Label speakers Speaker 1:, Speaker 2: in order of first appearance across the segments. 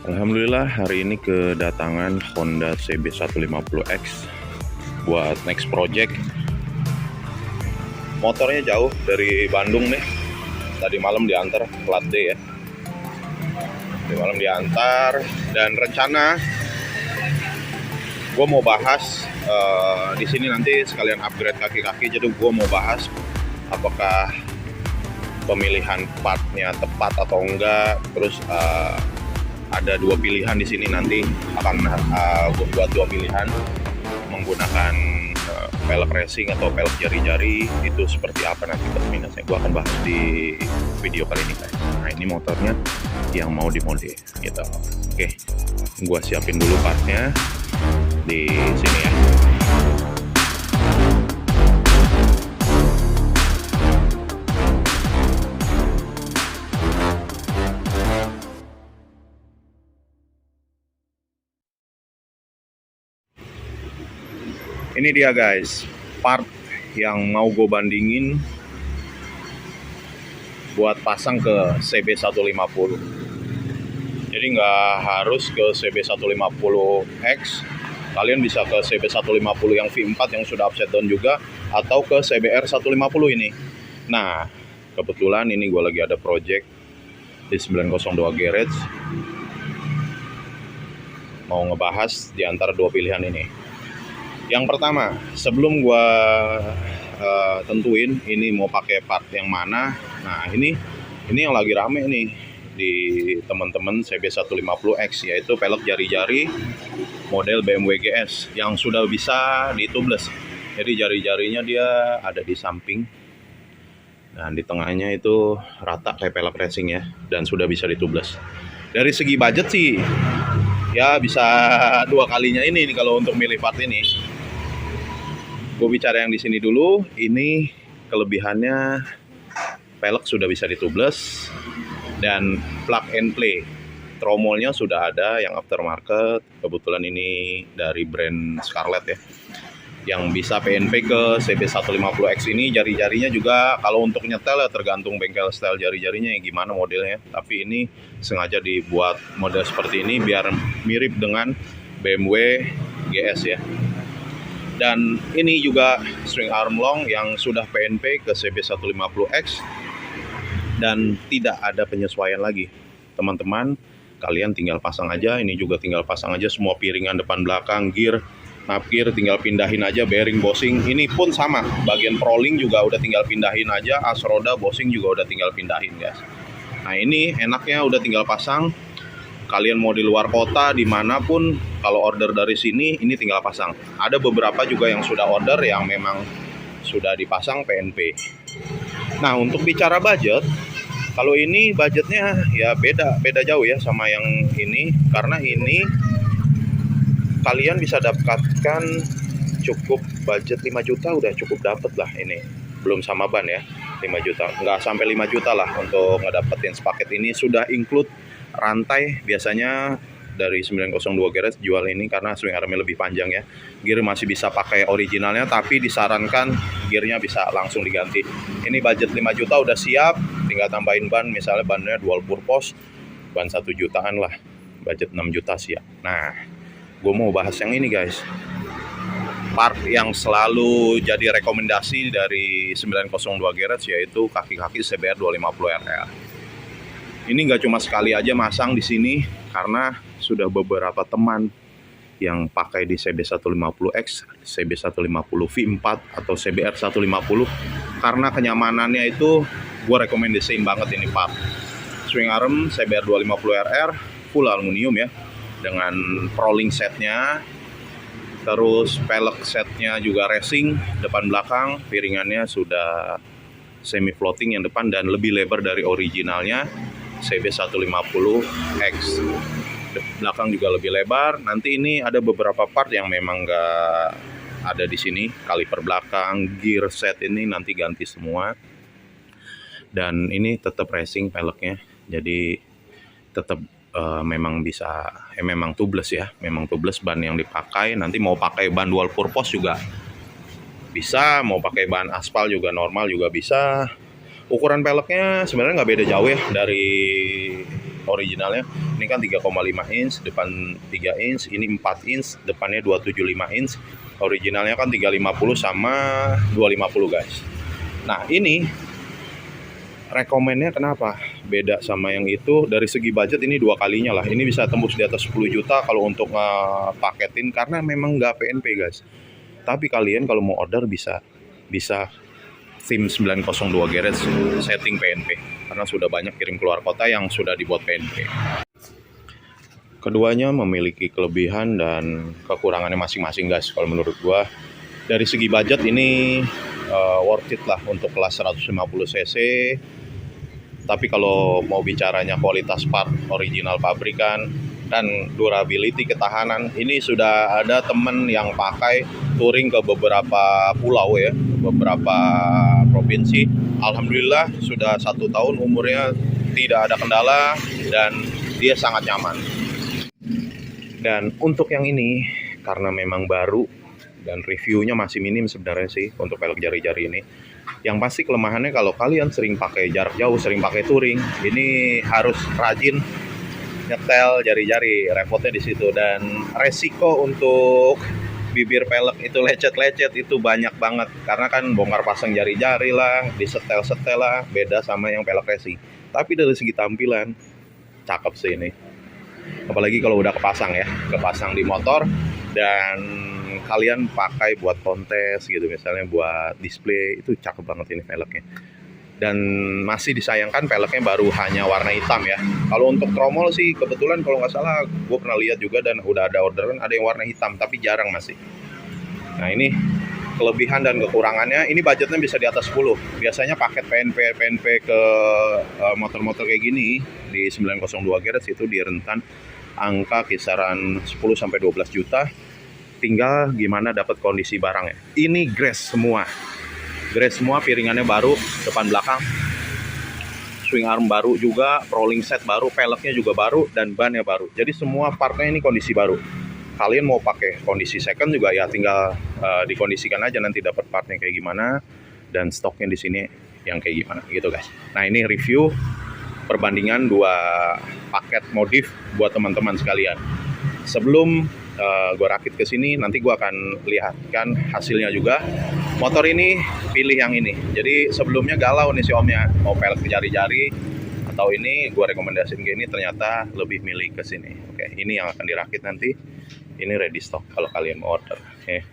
Speaker 1: Alhamdulillah hari ini kedatangan Honda CB150X buat next project. Motornya jauh dari Bandung nih. Tadi malam diantar plat D ya. Tadi malam diantar dan rencana gue mau bahas di sini nanti sekalian upgrade kaki-kaki. Jadi gue mau bahas apakah pemilihan partnya tepat atau enggak. Terus ada dua pilihan di sini, nanti akan gue buat dua pilihan menggunakan pelek racing atau pelek jari-jari. Itu seperti apa nanti plus minusnya gue akan bahas di video kali ini guys. Nah ini motornya yang mau dimodif gitu. Oke, gue siapin dulu partnya di sini ya. Ini dia guys, part yang mau gue bandingin buat pasang ke CB150. Jadi nggak harus ke CB150X, kalian bisa ke CB150 yang V4 yang sudah upside down juga, atau ke CBR 150 ini. Nah, kebetulan ini gue lagi ada project di 902 Garage, mau ngebahas di antara dua pilihan ini. Yang pertama, sebelum gua tentuin ini mau pakai part yang mana, nah ini yang lagi rame nih di teman-teman CB150X, yaitu pelek jari-jari model BMW GS yang sudah bisa di-tubeless. Jadi jari-jarinya dia ada di samping dan di tengahnya itu rata kayak pelek racing ya, dan sudah bisa di-tubeless. Dari segi budget sih ya bisa dua kalinya ini nih kalau untuk milih part ini. Gue bicara yang di sini dulu. Ini kelebihannya, pelek sudah bisa di-tubeless dan plug and play. Tromolnya sudah ada yang aftermarket. Kebetulan ini dari brand Scarlett ya, yang bisa PNP ke CB150X ini. Jari-jarinya juga kalau untuk nyetel ya tergantung bengkel style jari-jarinya yang gimana modelnya. Tapi ini sengaja dibuat model seperti ini biar mirip dengan BMW GS ya. Dan ini juga string arm long yang sudah PNP ke CB150X dan tidak ada penyesuaian lagi. Teman-teman, kalian tinggal pasang aja. Ini juga tinggal pasang aja semua piringan depan belakang, gear, napkir tinggal pindahin aja, bearing, bossing. Ini pun sama, bagian proling juga udah tinggal pindahin aja, as roda, bossing juga udah tinggal pindahin guys. Nah ini enaknya udah tinggal pasang. Kalian mau di luar kota dimanapun, kalau order dari sini ini tinggal pasang. Ada beberapa juga yang sudah order yang memang sudah dipasang PNP. Nah untuk bicara budget, kalau ini budgetnya ya beda jauh ya sama yang ini, karena ini kalian bisa dapatkan cukup budget 5 juta udah cukup dapet lah ini. Belum sama ban ya, 5 juta, nggak sampai 5 juta lah untuk ngedapetin sepaket ini. Sudah include rantai, biasanya dari 902 Garage jual ini karena swing armnya lebih panjang ya. Gear masih bisa pakai originalnya, tapi disarankan gearnya bisa langsung diganti. Ini budget 5 juta udah siap, tinggal tambahin ban, misalnya bannya dual purpose, ban 1 jutaan lah, budget 6 juta siap. Nah, gue mau bahas yang ini guys, part yang selalu jadi rekomendasi dari 902 Garage, yaitu kaki-kaki CBR 250 RR. Ini nggak cuma sekali aja masang di sini, karena sudah beberapa teman yang pakai di CB150X, CB150 V4 atau CBR 150, karena kenyamanannya itu gue rekomendasiin banget ini part. Swing arm CBR 250 RR full aluminium ya, dengan proling setnya, terus pelek setnya juga racing, depan belakang piringannya sudah semi floating yang depan dan lebih lebar dari originalnya CB150X. Belakang juga lebih lebar. Nanti ini ada beberapa part yang memang nggak ada di sini, kaliper belakang, gear set ini nanti ganti semua. Dan ini tetap racing peleknya, jadi tetap memang bisa, memang tubeless ya, memang tubeless ban yang dipakai. Nanti mau pakai ban dual purpose juga bisa, mau pakai ban aspal juga normal juga bisa. Ukuran peleknya sebenarnya nggak beda jauh ya dari originalnya. Ini kan 3,5 inch, depan 3 inch, ini 4 inch, depannya 275 inch. Originalnya kan 350 sama 250 guys. Nah ini rekomennya kenapa beda sama yang itu, dari segi budget ini 2 kalinya lah. Ini bisa tembus di atas 10 juta kalau untuk paketin, karena memang nggak PNP guys. Tapi kalian kalau mau order bisa SIM 902 Garage setting PNP, karena sudah banyak kirim keluar kota yang sudah dibuat PNP. Keduanya memiliki kelebihan dan kekurangannya masing-masing guys. Kalau menurut gua dari segi budget ini worth it lah untuk kelas 150 cc. Tapi kalau mau bicaranya kualitas part original pabrikan dan durability, ketahanan, ini sudah ada temen yang pakai touring ke beberapa pulau ya, beberapa provinsi. Alhamdulillah sudah 1 tahun umurnya, tidak ada kendala dan dia sangat nyaman. Dan untuk yang ini, karena memang baru dan reviewnya masih minim sebenarnya sih untuk pelek jari-jari ini. Yang pasti kelemahannya kalau kalian sering pakai jarak jauh, sering pakai touring, ini harus rajin nyetel jari-jari, repotnya di situ. Dan resiko untuk bibir pelek itu lecet-lecet itu banyak banget, karena kan bongkar pasang jari-jari lah, disetel-setel lah, beda sama yang pelek racing. Tapi dari segi tampilan cakep sih ini, apalagi kalau udah kepasang di motor dan kalian pakai buat kontes gitu, misalnya buat display, itu cakep banget ini peleknya. Dan masih disayangkan peleknya baru hanya warna hitam ya. Kalau untuk tromol sih kebetulan kalau nggak salah gue pernah lihat juga dan udah ada orderan ada yang warna hitam, tapi jarang masih. Nah ini kelebihan dan kekurangannya. Ini budgetnya bisa di atas 10. Biasanya paket PNP ke motor-motor kayak gini di 902 Garage itu di rentan angka kisaran 10-12 juta. Tinggal gimana dapat kondisi barangnya. Ini grass semua, piringannya baru, depan belakang, swing arm baru juga, rolling set baru, peleknya juga baru, dan bannya baru. Jadi semua partnya ini kondisi baru. Kalian mau pakai kondisi second juga ya tinggal dikondisikan aja nanti dapat partnya kayak gimana dan stoknya di sini yang kayak gimana gitu guys. Nah ini review perbandingan 2 paket modif buat teman-teman sekalian. Sebelum gue rakit ke sini, nanti gue akan lihatkan hasilnya juga. Motor ini pilih yang ini. Jadi sebelumnya galau nih si omnya, mau pelek jari-jari atau ini, gue rekomendasiin ke ini, ternyata lebih milih ke sini. Oke, ini yang akan dirakit nanti. Ini ready stock kalau kalian mau order. Oke.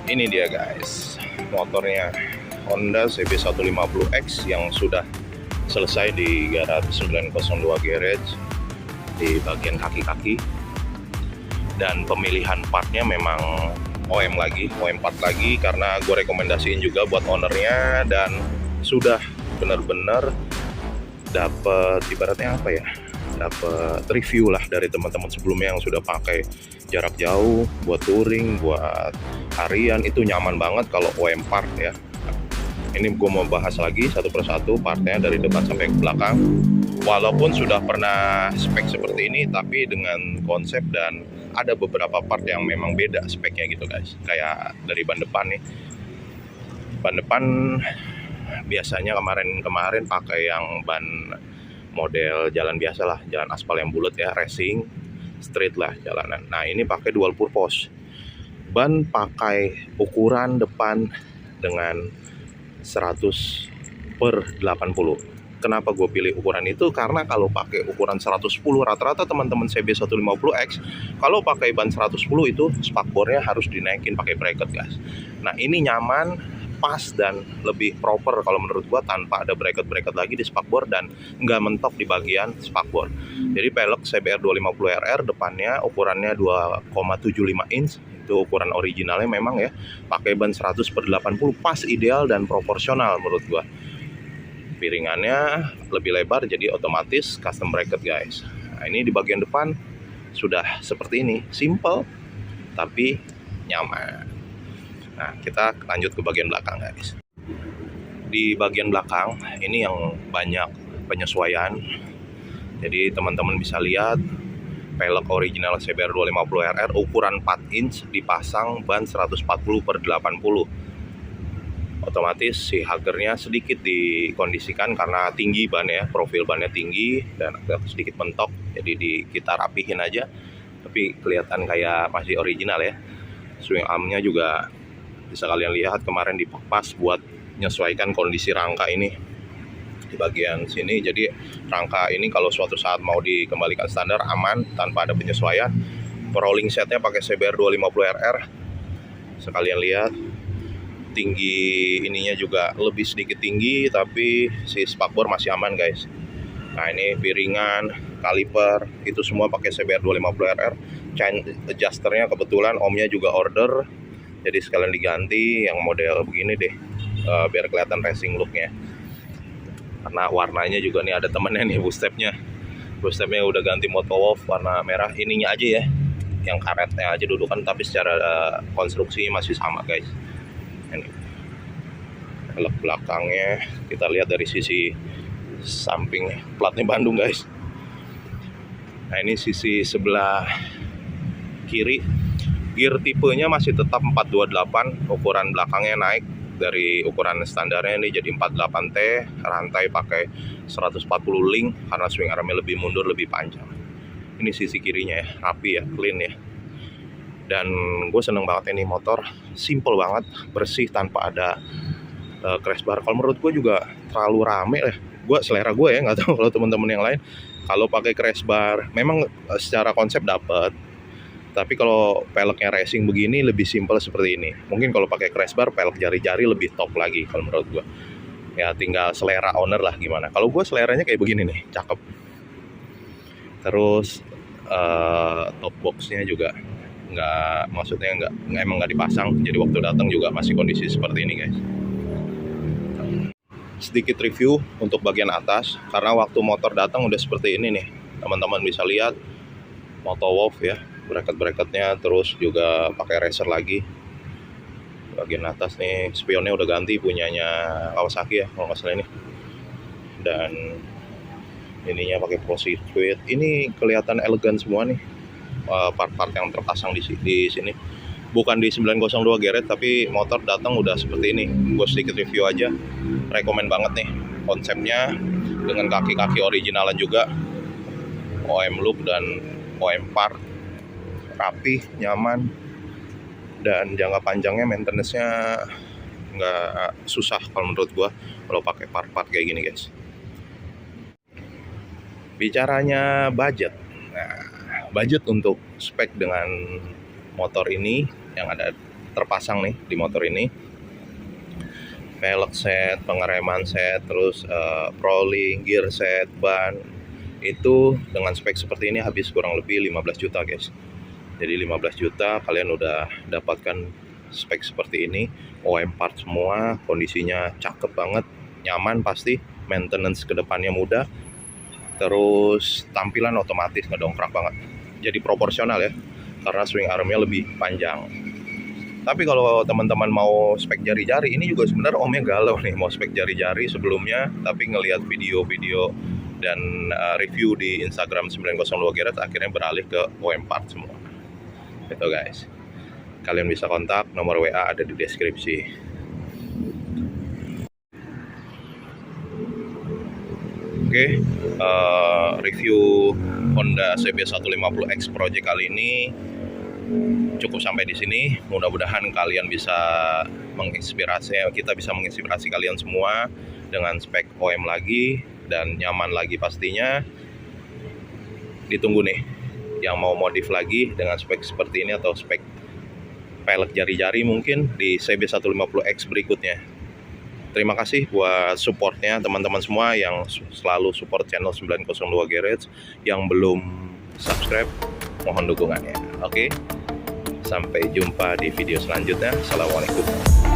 Speaker 1: Ini dia guys, motornya Honda CB150X yang sudah selesai di garage 902 Garage di bagian kaki-kaki. Dan pemilihan partnya memang OM part lagi, karena gue rekomendasiin juga buat ownernya dan sudah benar-benar dapat ibaratnya apa ya, dapat review lah dari teman-teman sebelumnya yang sudah pakai jarak jauh, buat touring, buat harian, itu nyaman banget kalau OM part ya. Ini gue mau bahas lagi satu persatu partnya dari depan sampai ke belakang. Walaupun sudah pernah spek seperti ini, tapi dengan konsep dan ada beberapa part yang memang beda speknya gitu guys. Kayak dari ban depan nih, ban depan biasanya kemarin pakai yang ban model jalan biasa lah, jalan aspal yang bulat ya, racing street lah jalanan. Nah ini pakai dual purpose, ban pakai ukuran depan dengan 100/80. Kenapa gue pilih ukuran itu? Karena kalau pakai ukuran 110 rata-rata teman-teman CB150X kalau pakai ban 110 itu spakbornya harus dinaikin pakai bracket guys. Nah ini nyaman, pas dan lebih proper kalau menurut gua, tanpa ada bracket-bracket lagi di spakbor dan nggak mentok di bagian spakbor. Jadi pelek CBR 250RR depannya ukurannya 2,75 inch, itu ukuran originalnya memang ya, pakai ban 100/80, pas ideal dan proporsional menurut gua. Piringannya lebih lebar jadi otomatis custom bracket guys. Nah, ini di bagian depan sudah seperti ini, simple tapi nyaman. Nah, kita lanjut ke bagian belakang guys. Di bagian belakang ini yang banyak penyesuaian. Jadi teman-teman bisa lihat pelek original CBR 250RR ukuran 4 inch dipasang ban 140/80. Otomatis si hagernya sedikit dikondisikan karena tinggi ban ya, profil bannya tinggi dan agak sedikit mentok. Jadi kita rapihin aja, tapi kelihatan kayak masih original ya. Swing armnya juga bisa kalian lihat kemarin dipas buat menyesuaikan kondisi rangka ini di bagian sini. Jadi rangka ini kalau suatu saat mau dikembalikan standar aman tanpa ada penyesuaian. Rolling setnya pakai CBR 250RR. Sekalian lihat tinggi ininya juga lebih sedikit tinggi, tapi si spakbor masih aman guys. Nah, ini piringan, kaliper, itu semua pakai CBR 250RR. Chain adjusternya kebetulan omnya juga order, jadi sekalian diganti yang model begini deh, biar kelihatan racing looknya. Karena warnanya juga nih ada temennya nih, bootstrapnya udah ganti Motowolf warna merah. Ininya aja ya, yang karetnya aja dudukan, tapi secara konstruksinya masih sama guys. Ini velg belakangnya kita lihat dari sisi samping, platnya Bandung guys. Nah, ini sisi sebelah kiri, gear tipenya masih tetap 428, ukuran belakangnya naik dari ukuran standarnya ini jadi 48T, rantai pakai 140 link karena swing armnya lebih mundur, lebih panjang. Ini sisi kirinya ya, rapi ya, clean ya. Dan gue seneng banget ini motor, simple banget, bersih tanpa ada crash bar. Kalau menurut gue juga terlalu rame lah. Gue selera gue ya, nggak tahu kalau teman-teman yang lain. Kalau pakai crash bar, memang secara konsep dapat. Tapi kalau peleknya racing begini lebih simple seperti ini. Mungkin kalau pakai crash bar, pelek jari-jari lebih top lagi kalau menurut gue. Ya tinggal selera owner lah gimana. Kalau gue seleranya kayak begini nih, cakep. Terus top boxnya juga emang nggak dipasang. Jadi waktu datang juga masih kondisi seperti ini guys. Sedikit review untuk bagian atas, karena waktu motor datang udah seperti ini nih, teman-teman bisa lihat Motowolf ya, bracket-bracketnya, terus juga pakai racer lagi. Bagian atas nih spionnya udah ganti, punyanya Kawasaki ya kalau nggak salah ini, dan ininya pakai Pro Circuit. Ini kelihatan elegan semua nih, part-part yang terpasang di sini. Bukan di 902 Geret, tapi motor datang udah seperti ini. Gue sedikit review aja. Rekomen banget nih konsepnya, dengan kaki-kaki originalan juga, OM look dan OM part, rapi, nyaman, dan jangka panjangnya maintenance-nya nggak susah kalau menurut gue kalau pakai part-part kayak gini guys. Bicaranya budget, nah budget untuk spek dengan motor ini yang ada terpasang nih di motor ini, velg set, pengereman set, terus rolling, gear set, ban, itu dengan spek seperti ini habis kurang lebih 15 juta guys. Jadi 15 juta kalian udah dapatkan spek seperti ini, OM part semua, kondisinya cakep banget, nyaman pasti, maintenance kedepannya mudah, terus tampilan otomatis ngedongkrak banget, jadi proporsional ya, karena swing armnya lebih panjang. Tapi kalau teman-teman mau spek jari-jari, ini juga sebenarnya omnya galau nih mau spek jari-jari sebelumnya, tapi ngelihat video-video dan review di Instagram 902 Geret akhirnya beralih ke OM part semua. Itu guys. Kalian bisa kontak, nomor WA ada di deskripsi. Oke, review Honda CB150X Project kali ini cukup sampai di sini. Mudah-mudahan kalian bisa kita bisa menginspirasi kalian semua dengan spek OM lagi dan nyaman lagi pastinya. Ditunggu nih yang mau modif lagi dengan spek seperti ini atau spek pelek jari-jari mungkin di CB150X berikutnya. terima kasih buat supportnya teman-teman semua yang selalu support channel 902 Garage. Yang belum subscribe, mohon dukungannya. Oke, sampai jumpa di video selanjutnya. Assalamualaikum.